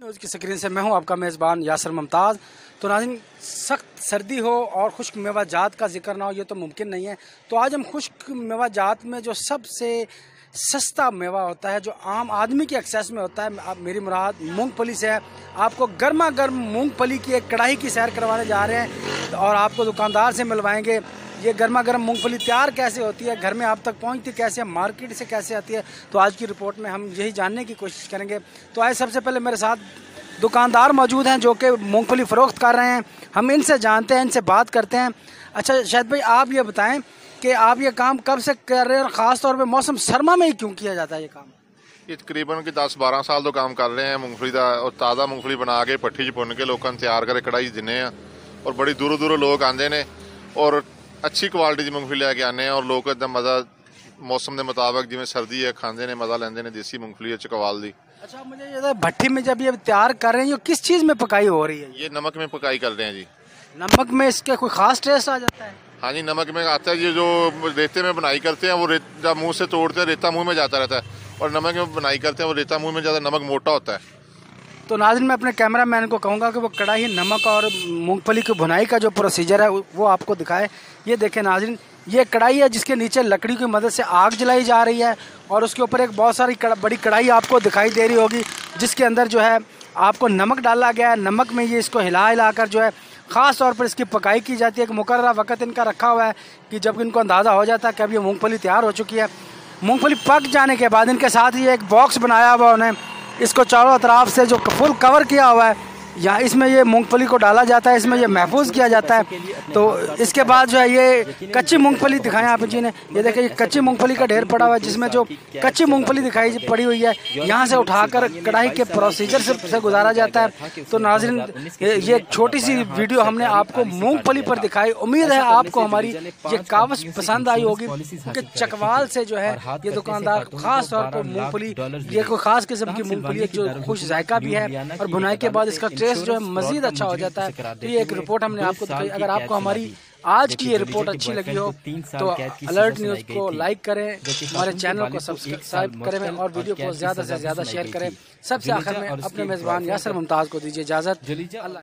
News की screen से मैं हूं आपका मेज़बान यासर मुमताज़। तो नाज़रीन, सख्त सर्दी हो और खुश्क मेवा जात का जिक्र ना हो ये तो मुमकिन नहीं है। तो आज हम खुश्क मेवा जात में जो सबसे सस्ता मेवा होता है, जो आम आदमी के एक्सेस में होता है, आप मेरी मुराद मूंगफली से है। आपको गर्मा गर्म मूंगफली की एक कढ़ाई की सैर करवाने जा रहे हैं और आपको दुकानदार से मिलवाएंगे ये गर्मा गर्म मूंगफली तैयार कैसे होती है, घर में आप तक पहुंचती कैसे है, मार्केट से कैसे आती है। तो आज की रिपोर्ट में हम यही जानने की कोशिश करेंगे। तो आए सबसे पहले मेरे साथ दुकानदार मौजूद हैं जो कि मूंगफली फ़रोख्त कर रहे हैं। हम इनसे जानते हैं, इनसे बात करते हैं। अच्छा शाहिद भाई, आप ये बताएं कि आप ये काम कब से कर रहे हैं और ख़ास तौर पे मौसम सरमा में ही क्यों किया जाता है ये काम? ये तकरीबन 10-12 साल तो काम कर रहे हैं मूंगफली का। और ताज़ा मूंगफली बना के भट्ठी च भुन के लोगों को तैयार करके कढ़ाई दिने और बड़ी दूरों दूरों लोग आते हैं और अच्छी क्वालिटी की मूंगफली लैके आने और लोग एकदम मज़ा मौसम के मुताबिक जिवें सर्दी है खाते हैं, मज़ा लेंदे ने देसी मूंगफली चकवाल दी। अच्छा, मुझे ये भट्ठी में जब ये तैयार कर रहे हैं ये किस चीज़ में पकाई हो रही है? ये नमक में पकाई कर रहे हैं जी। नमक में इसके कोई ख़ास टेस्ट आ जाता है? हाँ जी, नमक में आता है। ये जो रेते में बनाई करते हैं वो रेता मुँह से तोड़ते हैं, रेता मुँह में जाता रहता है। और नमक में बनाई करते हैं वो रेता मुँह में ज़्यादा, नमक मोटा होता है। तो नाज़रीन, मैं अपने कैमरा मैन को कहूँगा कि वो कढ़ाई नमक और मूंगफली की भुनाई का जो प्रोसीजर है वो आपको दिखाए। ये देखें नाज़रीन, ये कढ़ाई है जिसके नीचे लकड़ी की मदद से आग जलाई जा रही है और उसके ऊपर एक बहुत सारी बड़ी कढ़ाई आपको दिखाई दे रही होगी जिसके अंदर जो है आपको नमक डाला गया है। नमक में ये इसको हिला कर जो है ख़ास तौर पर इसकी पकाई की जाती है। एक मुकर्ररा वक़्त इनका रखा हुआ है कि जब इनको अंदाज़ा हो जाता है कि अब ये मूँगफली तैयार हो चुकी है। मूँगफली पक जाने के बाद इनके साथ ही एक बॉक्स बनाया हुआ उन्हें, इसको चारों तरफ से जो फुल कवर किया हुआ है, यहाँ इसमें ये मूंगफली को डाला जाता है, इसमें ये महफूज किया जाता है। तो इसके बाद जो है ये कच्ची मूंगफली दिखाएं आप जी ने। ये देखिए ये कच्ची मूंगफली का ढेर पड़ा हुआ है जिसमें जो कच्ची मूंगफली दिखाई पड़ी हुई है यहाँ से उठाकर कढ़ाई के प्रोसीजर से गुजारा जाता है। तो नाज़रीन, ये छोटी सी वीडियो हमने आपको मूंगफली पर दिखाई। उम्मीद है आपको हमारी ये कावश पसंद आई होगी क्योंकि चकवाल से जो है ये दुकानदार खास तौर पर मूंगफली, ये कोई ख़ास किस्म की मूंगफली है जो खुश जायका भी है और भुनाई के बाद इसका टेस्ट जो है मजीद अच्छा हो जाता है। तो ये एक रिपोर्ट हमने आपको दिखाई। अगर आपको हमारी आज की ये रिपोर्ट अच्छी लगी हो तो अलर्ट न्यूज़ को लाइक करें, हमारे चैनल को सब्सक्राइब करें और वीडियो को ज़्यादा से ज़्यादा शेयर करें। सबसे आखिर में अपने मेज़बान यासर मुमताज़ को दीजिए इजाज़त।